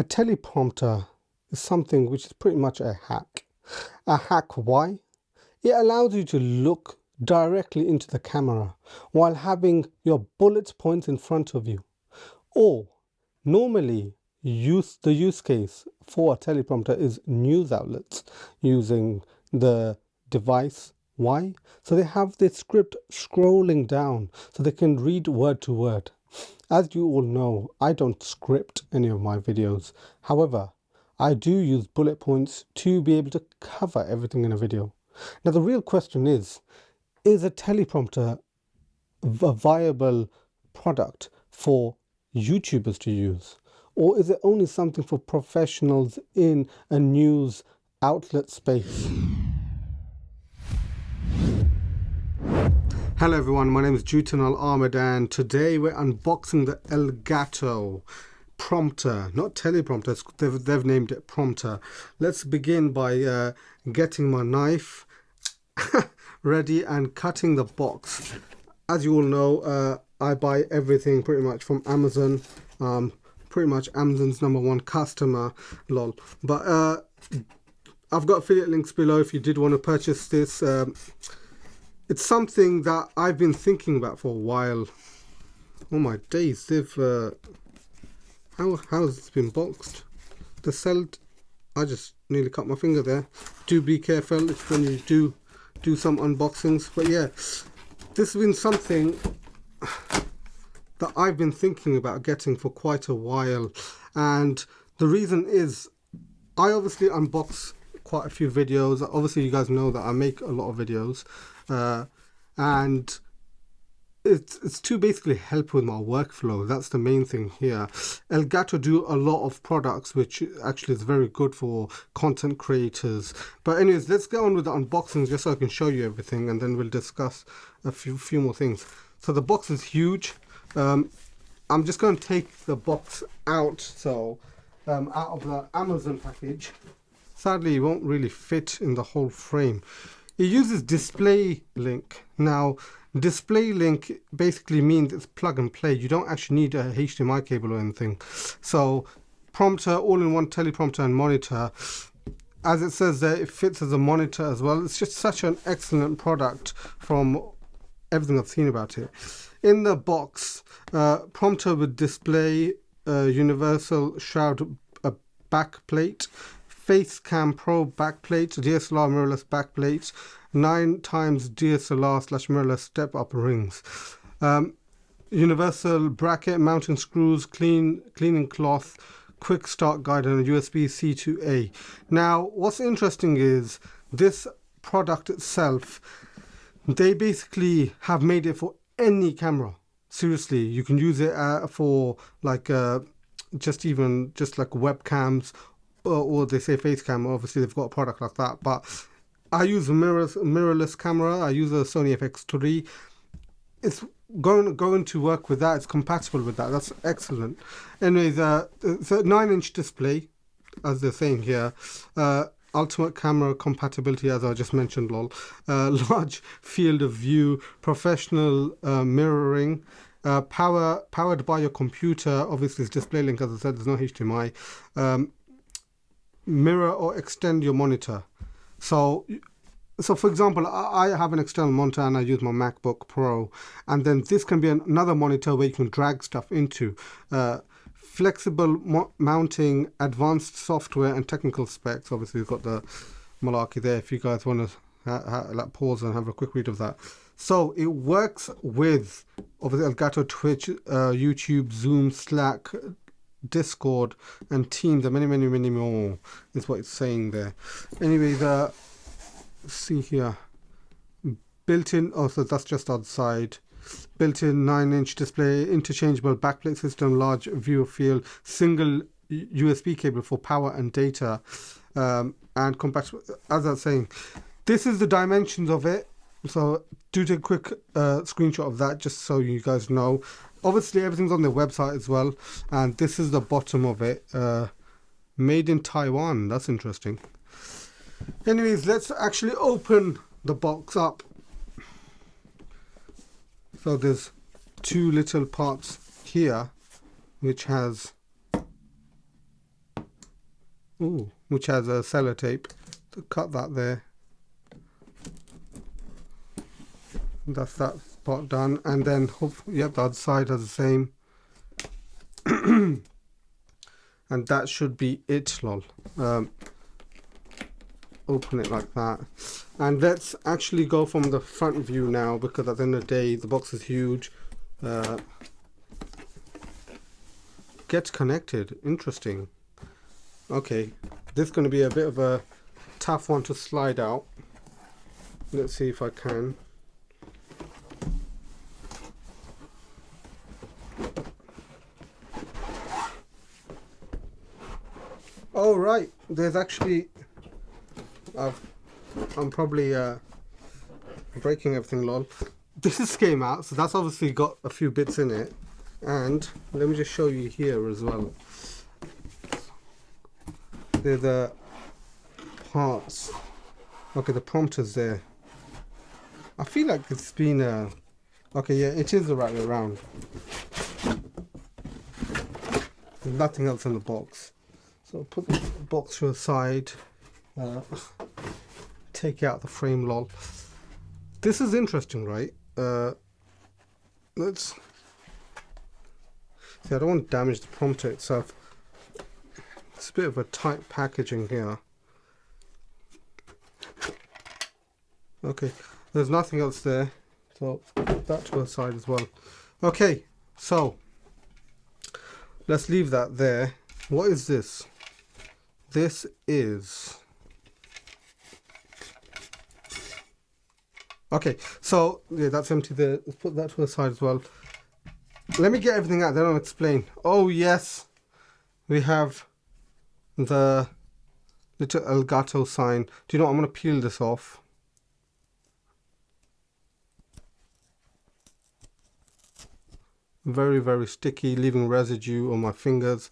A teleprompter is something which is pretty much a hack. A hack, why? It allows you to look directly into the camera while having your bullet points in front of you. Or normally the use case for a teleprompter is news outlets using the device. Why? So they have the script scrolling down so they can read word to word. As you all know, I don't script any of my videos. However, I do use bullet points to be able to cover everything in a video. Now, the real question is a teleprompter a viable product for YouTubers to use? Or is it only something for professionals in a news outlet space? Hello everyone, my name is Jutanal Ahmed and today we're unboxing the Elgato Prompter, not teleprompter, they've named it Prompter. Let's begin by getting my knife ready and cutting the box. As you all know, I buy everything pretty much from Amazon. Pretty much Amazon's #1 customer, lol. But I've got affiliate links below if you did want to purchase this. It's something that I've been thinking about for a while. Oh my days, they've how has this been boxed? The cell, I just nearly cut my finger there. Do be careful if when you do some unboxings. But yeah, this has been something that I've been thinking about getting for quite a while, and the reason is I obviously unbox quite a few videos. Obviously you guys know that I make a lot of videos, and it's to basically help with my workflow. That's the main thing here. Elgato do a lot of products which actually is very good for content creators. But anyways, let's get on with the unboxing just so I can show you everything, and then we'll discuss a few more things. So the box is huge. I'm just going to take the box out, so out of the Amazon package. Sadly, it won't really fit in the whole frame. It uses display link. Now, display link basically means it's plug and play. You don't actually need a HDMI cable or anything. So, prompter, all-in-one teleprompter and monitor. As it says there, it fits as a monitor as well. It's just such an excellent product from everything I've seen about it. In the box, prompter with display, universal shroud backplate, Facecam Pro backplate, DSLR mirrorless backplate, 9x DSLR/mirrorless step-up rings, universal bracket, mounting screws, cleaning cloth, quick start guide, and a USB-C to A. Now, what's interesting is this product itself, they basically have made it for any camera. Seriously, you can use it for like just like webcams, or they say face cam. Obviously they've got a product like that, but I use a mirrorless camera. I use a Sony FX3. It's going to work with that. It's compatible with that. That's excellent. Anyways, it's a 9-inch display, as they're saying here. Ultimate camera compatibility, as I just mentioned, lol. Large field of view, professional mirroring, powered by your computer. Obviously, it's display link, as I said. There's no HDMI. Mirror or extend your monitor. So for example, I have an external monitor and I use my MacBook Pro, and then this can be another monitor where you can drag stuff into. Flexible mounting, advanced software and technical specs. Obviously we've got the malarkey there if you guys want to like pause and have a quick read of that. So it works with obviously Elgato, Twitch, YouTube, Zoom, Slack, Discord and Teams, and many more is what it's saying there. Anyway, let's see here, built-in, so that's just outside. Built-in 9-inch display, interchangeable backplate system, large view field, single USB cable for power and data, and compatible. As I was saying, this is the dimensions of it. So do take a quick screenshot of that just so you guys know. Obviously everything's on their website as well, and this is the bottom of it. Made in Taiwan. That's interesting. Anyways, let's actually open the box up. So there's two little parts here which has Ooh, which has a sellotape. So cut that there. That's that part done, and then hopefully, yep, the other side has the same. And that should be it, lol. Open it like that, and let's actually go from the front view now, because at the end of the day the box is huge. Get connected, interesting. Okay, this is going to be a bit of a tough one to slide out. Let's see if I can. Oh right, there's actually I'm probably breaking everything, lol. This came out, so that's obviously got a few bits in it. And let me just show you here as well. There's the parts. Okay, the prompter's there. I feel like it's been okay, yeah, it is the right way around. There's nothing else in the box. So put the box to the side. Take out the frame, lol. This is interesting, right? Let's see, I don't want to damage the prompter itself. It's a bit of a tight packaging here. Okay, there's nothing else there, so put that to the side as well. Okay, so let's leave that there. What is this? This is... Okay, so yeah, that's empty there. Let's put that to the side as well. Let me get everything out, then I'll explain. Oh yes, we have the little Elgato sign. Do you know what? I'm going to peel this off. Very, very sticky, leaving residue on my fingers.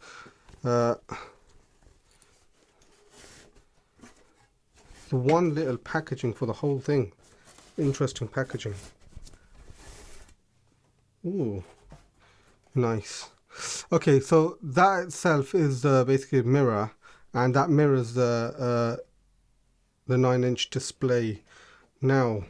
The one little packaging for the whole thing. Interesting packaging. Ooh, nice. Okay, so that itself is basically a mirror, and that mirrors the 9-inch display. Now,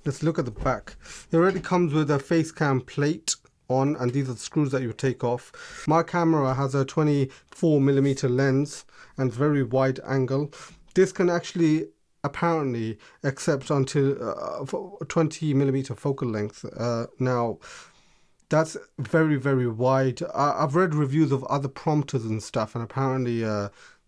let's look at the back. It already comes with a face cam plate on, and these are the screws that you take off. My camera has a 24mm lens and very wide angle. This can actually apparently accept until 20mm focal length. Now that's very, very wide. I've read reviews of other prompters and stuff, and apparently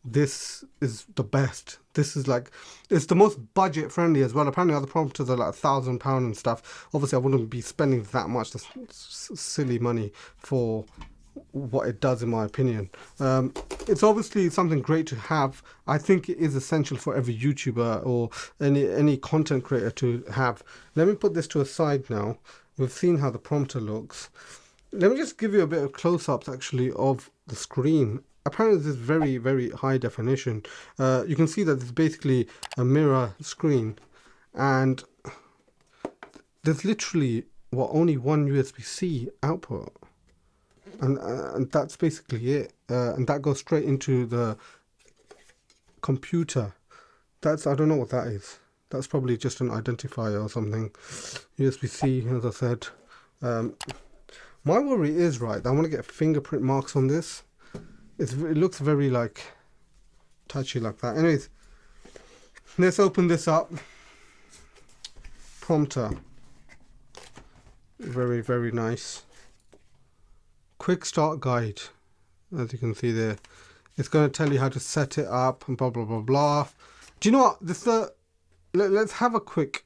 this is the best. This is like, it's the most budget friendly as well. Apparently other prompters are like £1,000 and stuff. Obviously I wouldn't be spending that much. That's silly money for what it does, in my opinion. It's obviously something great to have. I think it is essential for every YouTuber or any content creator to have. Let me put this to a side now. We've seen how the prompter looks. Let me just give you a bit of close-ups actually of the screen. Apparently this is very, very high definition. You can see that it's basically a mirror screen, and there's literally only one USB-C output. And that's basically it, and that goes straight into the computer. I don't know what that is. That's probably just an identifier or something. USB-C, as I said. My worry is, right, I want to get fingerprint marks on this. It looks very like touchy like that. Anyways, let's open this up. Prompter. Very, very nice. Quick start guide, as you can see there. It's going to tell you how to set it up and blah blah blah blah. Do you know what? Let's have a quick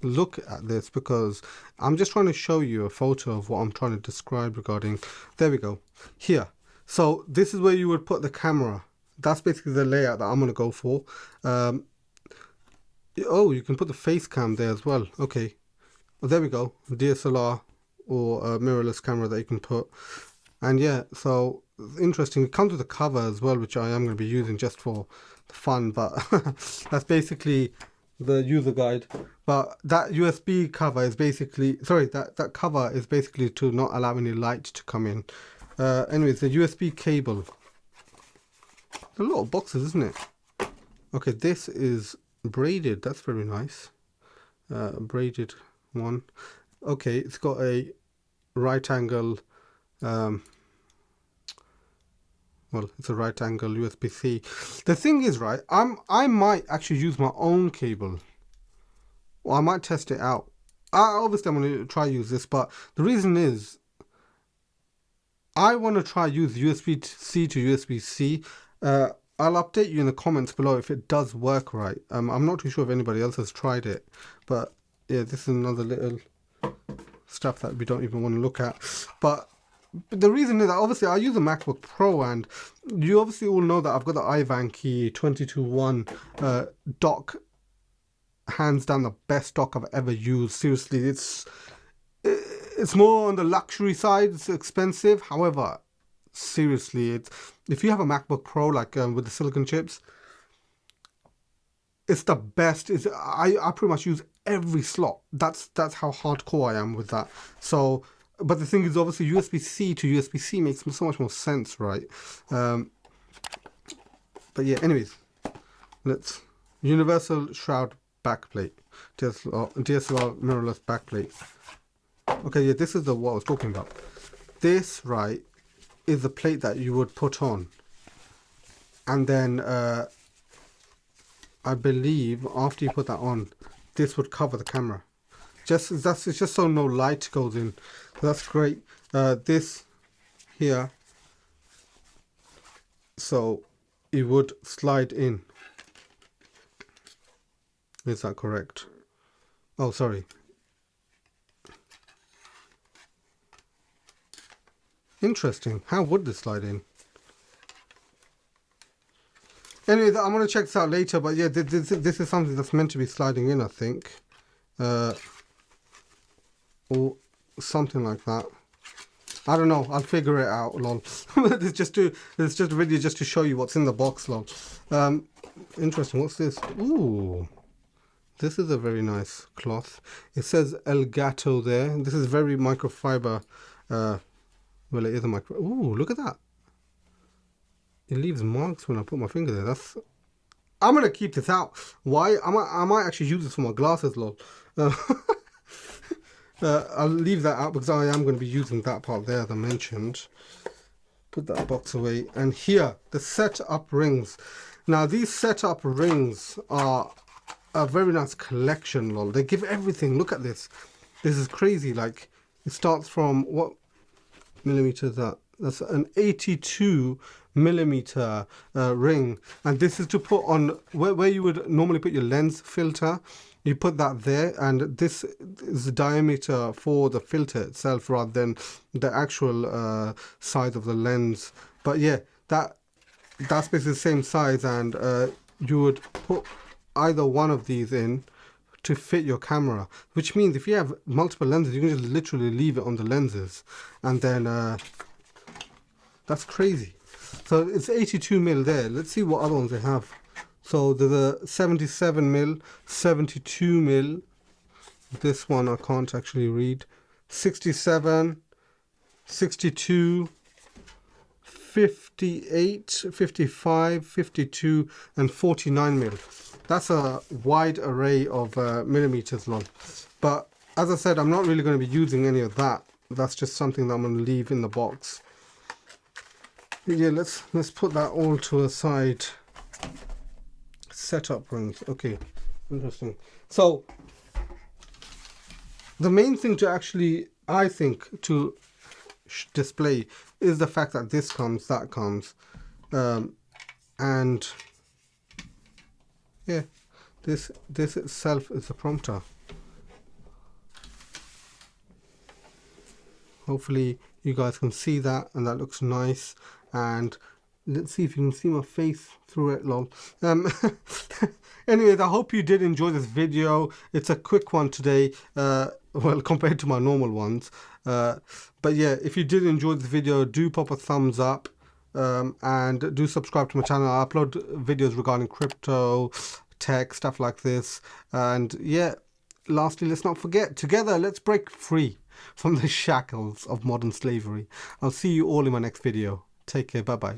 look at this, because I'm just trying to show you a photo of what I'm trying to describe regarding. There we go. Here. So this is where you would put the camera. That's basically the layout that I'm going to go for. Oh, you can put the face cam there as well. Okay. Well, there we go. DSLR. Or a mirrorless camera that you can put. And yeah, so interesting. It comes with a cover as well, which I am going to be using just for fun, but that's basically the user guide. But that USB cover is basically, sorry, that cover is basically to not allow any light to come in. Anyways, the USB cable. A lot of boxes, isn't it? Okay, this is braided. That's very nice. Braided one. Okay, it's got a right angle. Well, it's a right angle USB-C. The thing is, right, I might actually use my own cable. Well, I might test it out. Obviously, I'm going to try use this, but the reason is I want to try use USB-C to USB-C. I'll update you in the comments below if it does work right. I'm not too sure if anybody else has tried it, but yeah, this is another little stuff that we don't even want to look at. But the reason is that obviously I use a MacBook Pro, and you obviously all know that I've got the iVanky 22.1 dock. Hands down the best dock I've ever used. Seriously, it's more on the luxury side. It's expensive. However, seriously, if you have a MacBook Pro like with the silicon chips, it's the best. I pretty much use every slot. That's how hardcore I am with that. So, but the thing is, obviously, USB-C to USB-C makes so much more sense, right? But yeah, anyways, let's universal shroud backplate, DSLR mirrorless backplate. Okay, yeah, this is what I was talking about. This, right, is the plate that you would put on, and then I believe after you put that on, this would cover the camera. It's just so no light goes in. So that's great. This here, so it would slide in. Is that correct? Oh, sorry. Interesting. How would this slide in? Anyway, I'm going to check this out later, but yeah, this is something that's meant to be sliding in, I think. Or something like that. I don't know. I'll figure it out, lol. It's just a video just to show you what's in the box, lol. Interesting. What's this? Ooh. This is a very nice cloth. It says Elgato there. This is very microfiber. Well, it is a micro. Ooh, look at that. It leaves marks when I put my finger there. I'm gonna keep this out. Why? I might actually use this for my glasses, lol. I'll leave that out because I am going to be using that part there, as I mentioned. Put that box away. And here, the setup rings. Now, these setup rings are a very nice collection, lol. They give everything. Look at this. This is crazy. Like, it starts from what millimeter is that? That's an 82 millimeter ring, and this is to put on where you would normally put your lens filter. You put that there, and this is the diameter for the filter itself rather than the actual size of the lens. But yeah, that's basically the same size, and you would put either one of these in to fit your camera, which means if you have multiple lenses, you can just literally leave it on the lenses, and then that's crazy. So it's 82 mil there. Let's see what other ones they have. So there's a 77 mil, 72 mil. This one I can't actually read. 67, 62, 58, 55, 52, and 49 mil. That's a wide array of millimeters long. But as I said, I'm not really going to be using any of that. That's just something that I'm going to leave in the box. Yeah, let's put that all to a side. Setup rings. Okay, interesting. So the main thing to actually, I think, to display is the fact that this comes, that comes, and yeah, this itself is a prompter. Hopefully you guys can see that, and that looks nice. And let's see if you can see my face through it, lol. Anyways, I hope you did enjoy this video. It's a quick one today, well, compared to my normal ones. But yeah, if you did enjoy this video, do pop a thumbs up, and do subscribe to my channel. I upload videos regarding crypto, tech, stuff like this. And yeah, lastly, let's not forget, together, let's break free from the shackles of modern slavery. I'll see you all in my next video. Take care. Bye-bye.